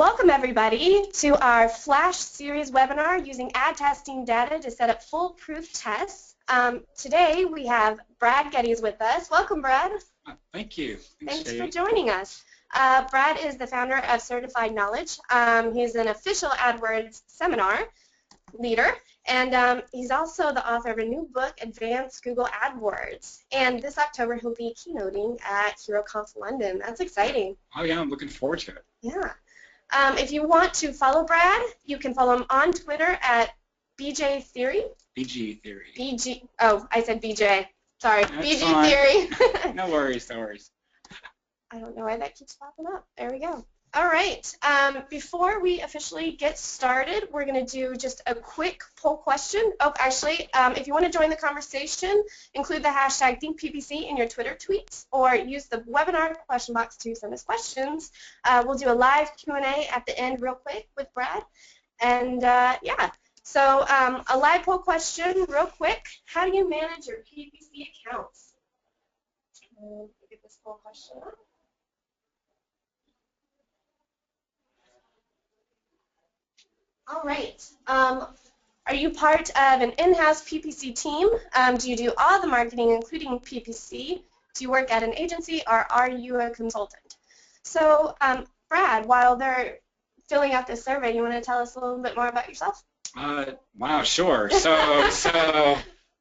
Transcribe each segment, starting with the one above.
Welcome everybody to our Flash Series webinar using ad testing data to set up foolproof tests. Today we have Brad Geddes with us. Welcome, Brad. Thank you. Thanks for joining us. Brad is the founder of Certified Knowledge. He's an official AdWords seminar leader, and he's also the author of a new book, Advanced Google AdWords. And this October he'll be keynoting at HeroConf London. That's exciting. Oh yeah, I'm looking forward to it. Yeah. If you want to follow Brad, you can follow him on Twitter at BJ Theory. BG Theory. BG. Oh, I said BJ. Sorry, That's BG fine. Theory. No worries, no worries. I don't know why that keeps popping up. There we go. All right. Before we officially get started, we're going to do just a quick poll question. Oh, actually, if you want to join the conversation, include the hashtag ThinkPPC in your Twitter tweets, or use the webinar question box to send us questions. We'll do a live Q&A at the end real quick with Brad. And yeah, so a live poll question real quick. How do you manage your PPC accounts? Get this poll question up. All right. Are you part of an in-house PPC team? Do you do all the marketing, including PPC? Do you work at an agency, or are you a consultant? So, Brad, while they're filling out this survey, you want to tell us a little bit more about yourself? Wow, sure.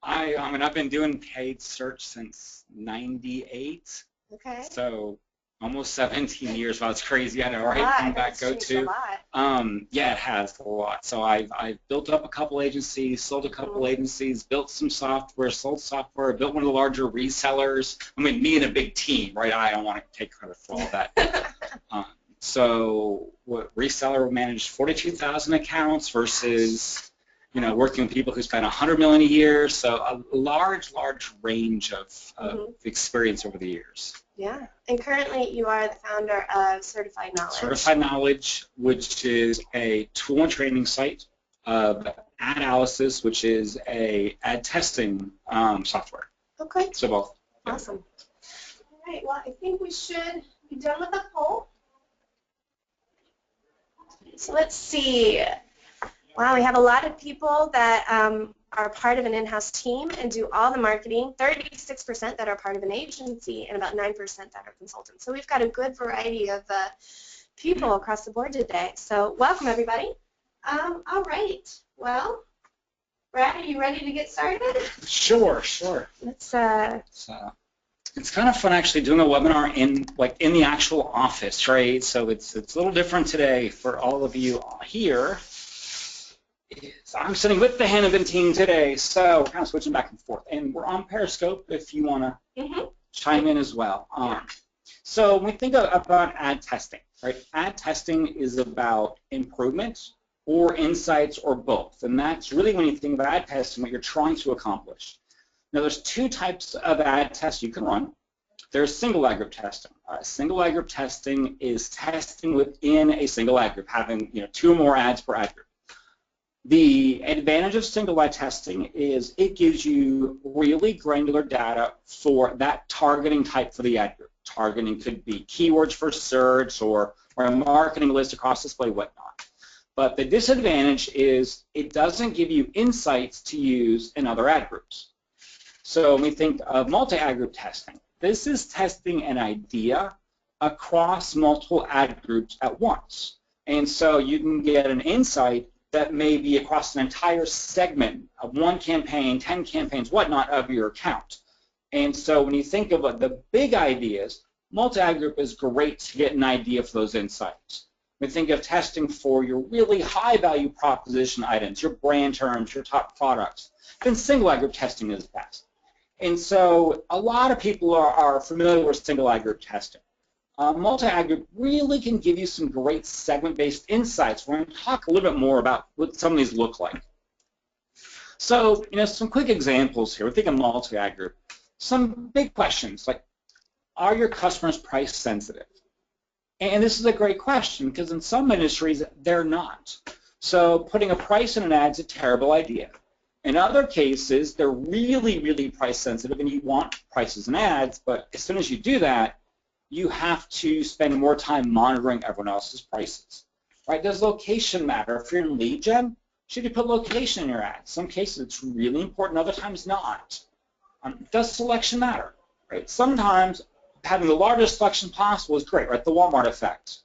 I've been doing paid search since '98. Okay. So almost 17 years. Wow, it's crazy. I know, right? Wow, Back go to. Yeah, it has a lot. So I've built up a couple agencies, sold a couple agencies, built some software, sold software, built one of the larger resellers. I mean, me and a big team, right? I don't want to take credit for all that. So what reseller managed 42,000 accounts versus, you know, working with people who spend 100 million a year. So a large range of experience over the years. Yeah, and currently you are the founder of Certified Knowledge. Certified Knowledge, which is a tool and training site, of AdAlysis, which is a ad testing software. Okay. So both. Awesome. All right, well, I think we should be done with the poll. So let's see. Wow, we have a lot of people that are part of an in-house team and do all the marketing, 36% that are part of an agency, and about 9% that are consultants. So we've got a good variety of people across the board today. So welcome, everybody. All right. Well, Brad, are you ready to get started? Sure. Let's. It's kind of fun actually doing a webinar in the actual office, right? So it's a little different today for all of you here. I'm sitting with the Hannibin team today, so we're kind of switching back and forth. And we're on Periscope if you want to chime in as well. So when we think about ad testing, right? Ad testing is about improvement or insights or both. And that's really, when you think about ad testing, what you're trying to accomplish. Now, there's two types of ad tests you can run. There's single ad group testing. Single ad group testing is testing within a single ad group, having two or more ads per ad group. The advantage of single ad testing is it gives you really granular data for that targeting type for the ad group. Targeting could be keywords for search or a marketing list across display, whatnot. But the disadvantage is it doesn't give you insights to use in other ad groups. So when we think of multi-ad group testing, this is testing an idea across multiple ad groups at once. And so you can get an insight that may be across an entire segment of one campaign, 10 campaigns, whatnot, of your account. And so when you think about the big ideas, multi-ad group is great to get an idea for those insights. When you think of testing for your really high-value proposition items, your brand terms, your top products, then single ad group testing is best. And so a lot of people are familiar with single ad group testing. Multi-ad group really can give you some great segment-based insights. We're going to talk a little bit more about what some of these look like. So, some quick examples here. We think of multi-ad group. Some big questions like, are your customers price sensitive? And this is a great question because in some industries, they're not. So putting a price in an ad is a terrible idea. In other cases, they're really price sensitive and you want prices in ads, but as soon as you do that, you have to spend more time monitoring everyone else's prices. right? Does location matter? If you're in lead gen, should you put location in your ad? Some cases it's really important, other times not. Does selection matter, right? Sometimes having the largest selection possible is great, right? The Walmart effect.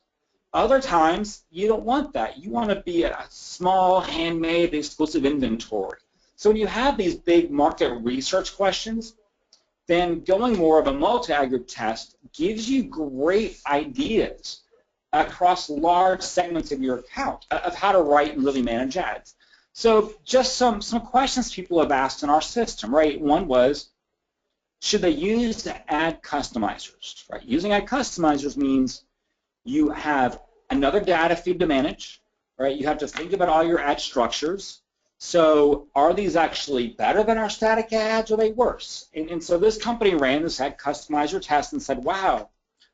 Other times, you don't want that. You want to be a small, handmade, exclusive inventory. So when you have these big market research questions, then going more of a multi-ad group test gives you great ideas across large segments of your account of how to write and really manage ads. So just some questions people have asked in our system, right? One was, should they use ad customizers, right? Using ad customizers means you have another data feed to manage, right? You have to think about all your ad structures. So are these actually better than our static ads, or are they worse? And so this company ran this ad customizer test and said, wow,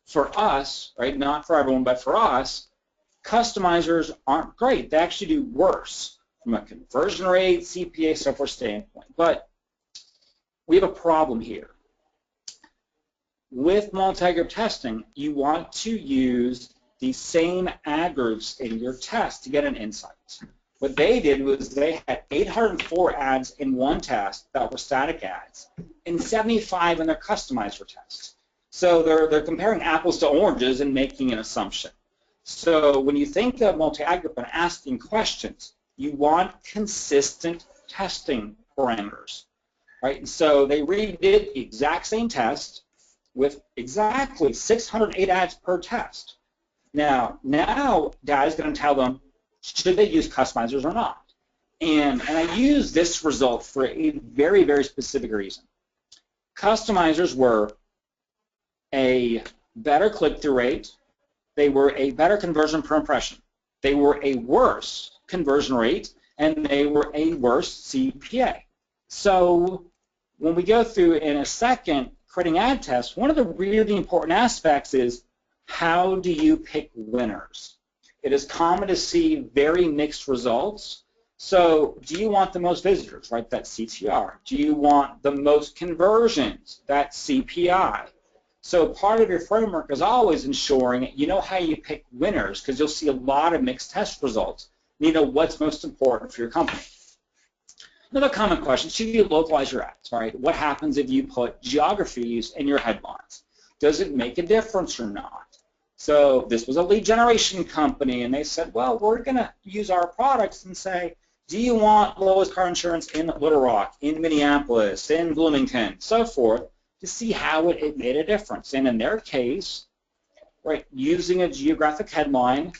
for us, right, not for everyone, but for us, customizers aren't great. They actually do worse from a conversion rate, CPA, so forth standpoint. But we have a problem here. With multi-group testing, you want to use the same ad groups in your test to get an insight. What they did was they had 804 ads in one test that were static ads and 75 in their customizer test. So they're comparing apples to oranges and making an assumption. So when you think of multi-ad group and asking questions, you want consistent testing parameters, right? And so they redid the exact same test with exactly 608 ads per test. Now data is going to tell them, should they use customizers or not? And I use this result for a very, very specific reason. Customizers were a better click-through rate. They were a better conversion per impression. They were a worse conversion rate, and they were a worse CPA. So when we go through in a second creating ad tests, one of the really important aspects is, how do you pick winners? It is common to see very mixed results. So do you want the most visitors, right? That's CTR. Do you want the most conversions? That's CPI. So part of your framework is always ensuring you know how you pick winners, because you'll see a lot of mixed test results. You know what's most important for your company. Another common question, should you localize your ads, right? What happens if you put geographies in your headlines? Does it make a difference or not? So this was a lead generation company, and they said, well, we're going to use our products and say, do you want lowest car insurance in Little Rock, in Minneapolis, in Bloomington, so forth, to see how it made a difference. And in their case, right, using a geographic headline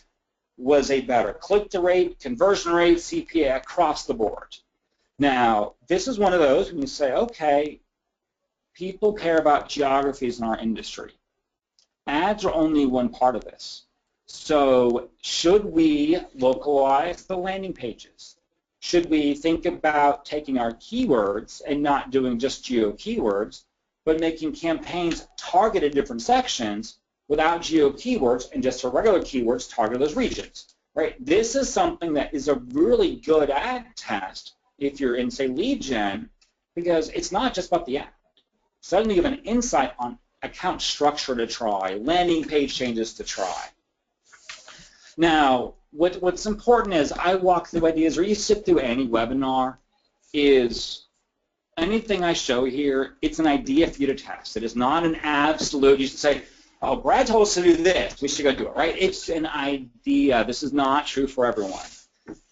was a better click-through rate, conversion rate, CPA across the board. Now, this is one of those when you say, okay, people care about geographies in our industry. Ads are only one part of this. So should we localize the landing pages? Should we think about taking our keywords and not doing just geo keywords, but making campaigns target at different sections without geo keywords and just regular keywords target those regions? Right? This is something that is a really good ad test if you're in, say, lead gen, because it's not just about the ad. Suddenly you have an insight on account structure to try, landing page changes to try. Now, what's important is I walk through ideas, or you sit through any webinar, is anything I show here, it's an idea for you to test. It is not an absolute, you should say, oh, Brad told us to do this, we should go do it, right? It's an idea. This is not true for everyone.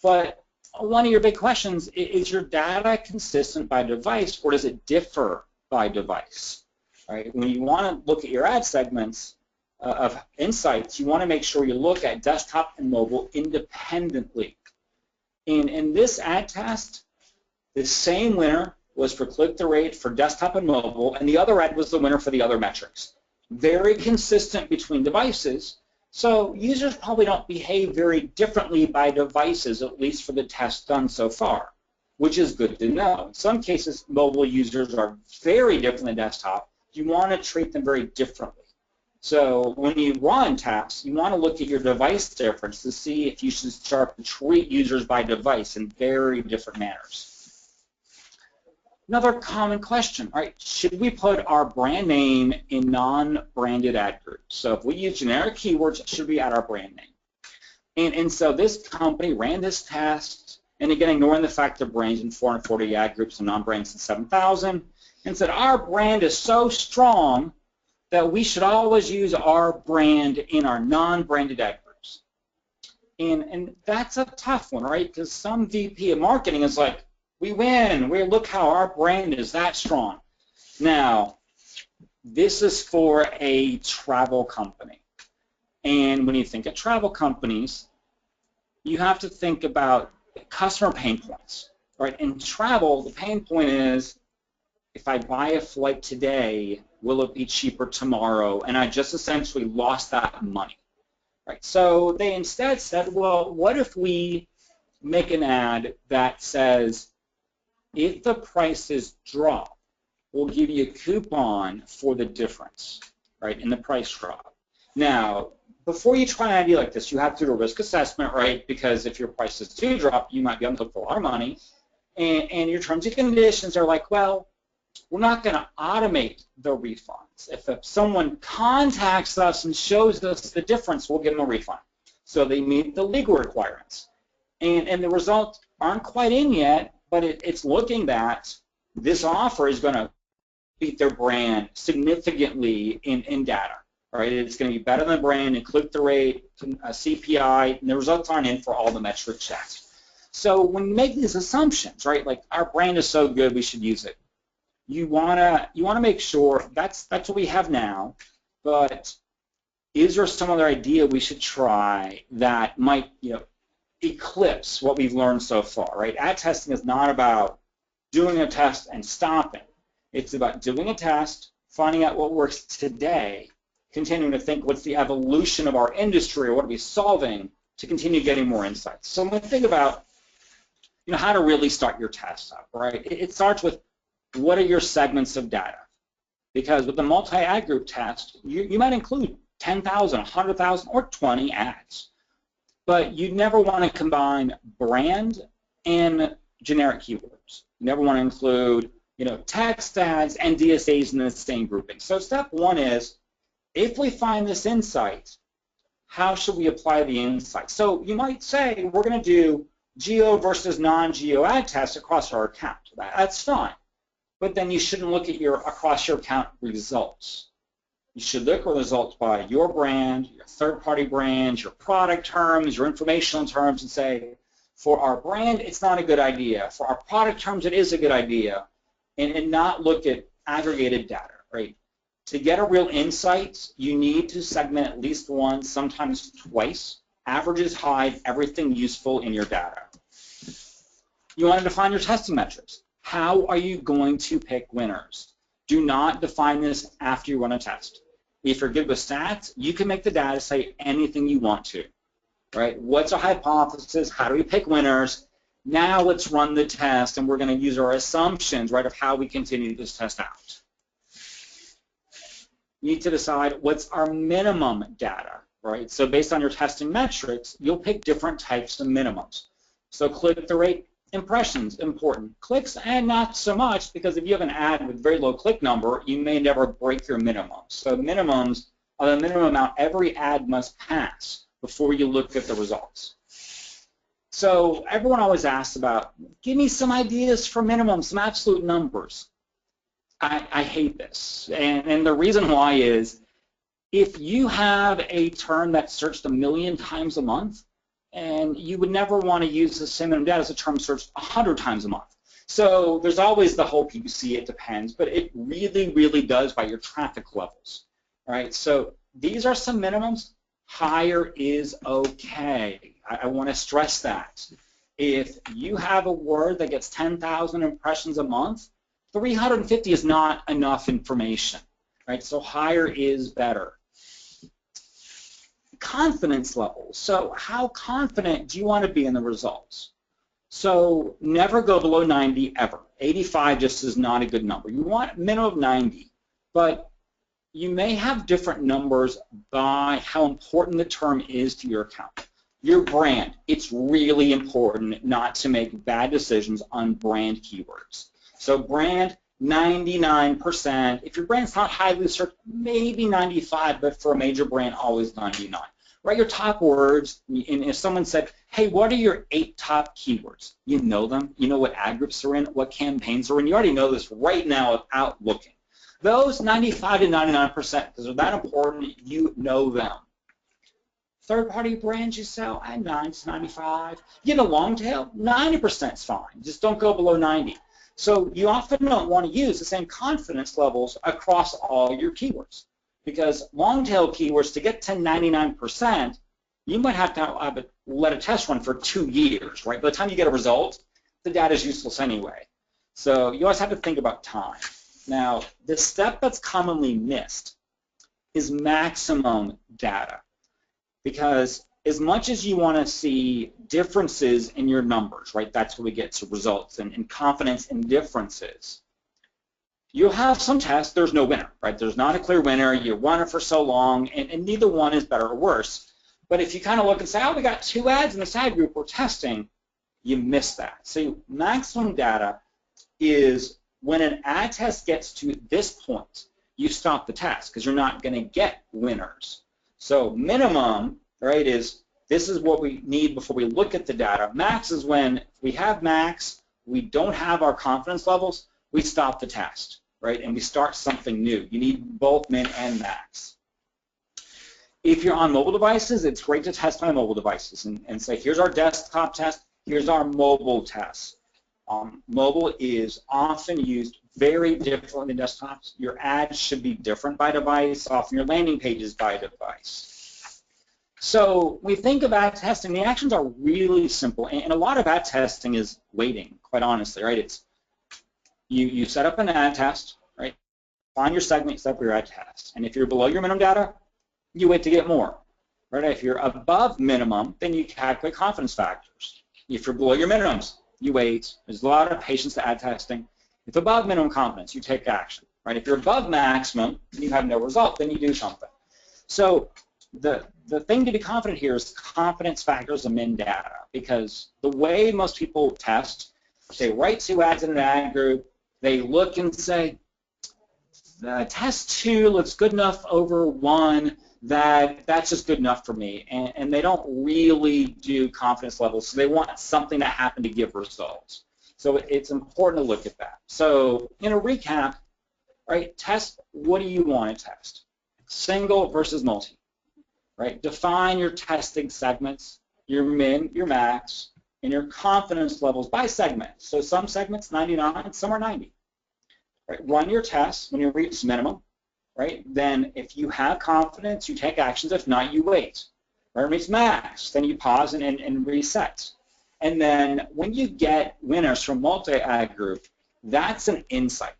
But one of your big questions, is your data consistent by device, or does it differ by device? Right? When you want to look at your ad segments of insights, you want to make sure you look at desktop and mobile independently. In this ad test, the same winner was for click-through rate for desktop and mobile, and the other ad was the winner for the other metrics. Very consistent between devices, so users probably don't behave very differently by devices, at least for the test done so far, which is good to know. In some cases, mobile users are very different than desktop. You want to treat them very differently. So when you run tests, you want to look at your device difference to see if you should start to treat users by device in very different manners. Another common question, right? Should we put our brand name in non-branded ad groups? So if we use generic keywords, should we add our brand name? And so this company ran this test, and again, ignoring the fact their brand's in 440 ad groups and non-brands in 7,000, and said our brand is so strong that we should always use our brand in our non-branded ad groups. And that's a tough one, right? Because some VP of marketing is like, we win, look how our brand is that strong. Now, this is for a travel company. And when you think of travel companies, you have to think about customer pain points, right? In travel, the pain point is, if I buy a flight today, will it be cheaper tomorrow? And I just essentially lost that money, right? So they instead said, well, what if we make an ad that says, if the prices drop, we'll give you a coupon for the difference, right, in the price drop. Now, before you try an idea like this, you have to do a risk assessment, right, because if your prices do drop, you might be on the hook for a lot of money, and your terms and conditions are like, well, we're not going to automate the refunds. If someone contacts us and shows us the difference, we'll give them a refund. So they meet the legal requirements. And the results aren't quite in yet, but it's looking that this offer is going to beat their brand significantly in data, right? It's going to be better than the brand in click-through rate, CPI, and the results aren't in for all the metrics yet. So when you make these assumptions, right, like our brand is so good, we should use it. You wanna make sure that's what we have now, but is there some other idea we should try that might, eclipse what we've learned so far, right? Ad testing is not about doing a test and stopping. It's about doing a test, finding out what works today, continuing to think what's the evolution of our industry or what are we solving to continue getting more insights. So when we think about, how to really start your test up, right? It starts with what are your segments of data? Because with the multi-ad group test, you might include 10,000, 100,000, or 20 ads. But you never want to combine brand and generic keywords. You never want to include, text ads and DSAs in the same grouping. So step one is, if we find this insight, how should we apply the insight? So you might say, we're going to do geo versus non-geo ad tests across our account. That's fine. But then you shouldn't look at your across your account results. You should look at results by your brand, your third-party brands, your product terms, your informational terms, and say, for our brand, it's not a good idea. For our product terms, it is a good idea. And not look at aggregated data, right? To get a real insight, you need to segment at least once, sometimes twice. Averages hide everything useful in your data. You want to define your testing metrics. How are you going to pick winners? Do not define this after you run a test. If you're good with stats, you can make the data say anything you want to, right? What's a hypothesis? How do we pick winners? Now let's run the test, and we're going to use our assumptions, right, of how we continue this test out. You need to decide what's our minimum data, right? So based on your testing metrics, you'll pick different types of minimums. So click-through rate, impressions, important. Clicks, and not so much, because if you have an ad with very low click number, you may never break your minimums. So minimums are the minimum amount every ad must pass before you look at the results. So everyone always asks about, give me some ideas for minimums, some absolute numbers. I hate this, and the reason why is, if you have a term that's searched 1 million times a month, and you would never want to use the same minimum data as a term searched 100 times a month. So there's always the whole PPC, it depends, but it really, really does by your traffic levels, right? So these are some minimums. Higher is okay. I want to stress that. If you have a word that gets 10,000 impressions a month, 350 is not enough information, right? So higher is better. Confidence levels. So how confident do you want to be in the results? So never go below 90 ever. 85 just is not a good number. You want a minimum of 90, but you may have different numbers by how important the term is to your account. Your brand, it's really important not to make bad decisions on brand keywords. So brand, 99%. If your brand's not highly searched, maybe 95, but for a major brand, always 99. write your top words, and if someone said, hey, what are your 8 top keywords? You know them. You know what ad groups are in, what campaigns are in. You already know this right now without looking. Those 95 to 99%, because they're that important, you know them. Third-party brands you sell at 9 to 95. You get a long tail, 90% is fine. Just don't go below 90. So you often don't want to use the same confidence levels across all your keywords, because long-tail keywords, to get to 99%, you might have to let a test run for 2 years, right? By the time you get a result, the data is useless anyway. So you always have to think about time. Now, the step that's commonly missed is maximum data, because as much as you want to see differences in your numbers, right, that's what we get to results and confidence in differences, you'll have some tests, there's no winner, right? There's not a clear winner. You run it for so long, and neither one is better or worse. But if you kind of look and say, oh, we got 2 ads in this ad group we're testing, you miss that. So maximum data is when an ad test gets to this point, you stop the test, because you're not going to get winners. So minimum, right, is this is what we need before we look at the data. Max is when we have max, we don't have our confidence levels, we stop the test, right, and we start something new. You need both min and max. If you're on mobile devices, it's great to test on mobile devices and say, here's our desktop test, here's our mobile test. Mobile is often used very differently than desktops. Your ads should be different by device, often your landing pages by device. So we think of ad testing, the actions are really simple, and a lot of ad testing is waiting, quite honestly, right? It's you set up an ad test, right? Find your segment, set up your ad test. And if you're below your minimum data, you wait to get more, right? If you're above minimum, then you calculate confidence factors. If you're below your minimums, you wait. There's a lot of patience to ad testing. If above minimum confidence, you take action, right? If you're above maximum and you have no result, then you do something. So the thing to be confident here is confidence factors and min data, because the way most people test, they write 2 ads in an ad group, they look and say, test 2 looks good enough over 1, that's just good enough for me, and they don't really do confidence levels, so they want something to happen to give results. So it's important to look at that. So in a recap, right, test what do you want to test? Single versus multi, right? Define your testing segments, your min, your max, and your confidence levels by segment. So some segments 99, some are 90. Right? Run your tests when you reach minimum, right? Then if you have confidence, you take actions. If not, you wait. Right? Reach max, then you pause and reset. And then when you get winners from multi-ad group, that's an insight.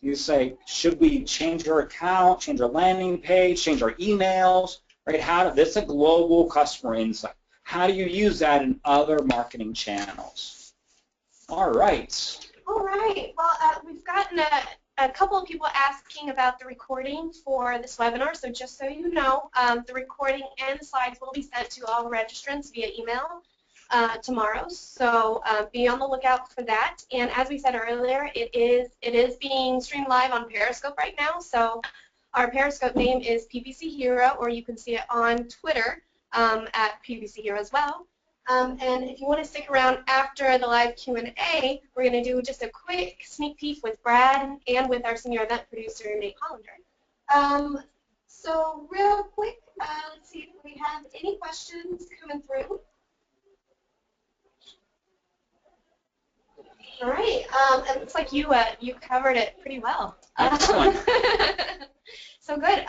You say, should we change our account, change our landing page, change our emails, right? This is a global customer insight. How do you use that in other marketing channels? All right. All right. Well, we've gotten a couple of people asking about the recording for this webinar. So just so you know, the recording and the slides will be sent to all registrants via email tomorrow. So be on the lookout for that. And as we said earlier, it is being streamed live on Periscope right now. So our Periscope name is PPC Hero, or you can see it on Twitter at PPC Hero as well. And if you want to stick around after the live Q&A, we're going to do just a quick sneak peek with Brad and with our senior event producer, Nate Hollander. So real quick, let's see if we have any questions coming through. All right. It looks like you covered it pretty well. Excellent. So good.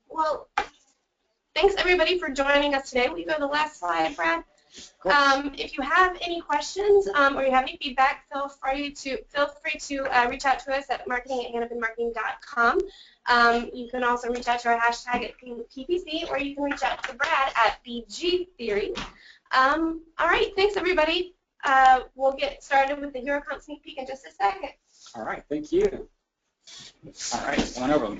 Well, thanks everybody for joining us today. Will you go to the last slide, Brad? If you have any questions or you have any feedback, feel free to reach out to us at marketing@hannafinmarketing.com. You can also reach out to our hashtag at PPC, or you can reach out to Brad at BG Theory. All right, thanks everybody. We'll get started with the HeroCount sneak peek in just a second. All right, thank you. All right, one over.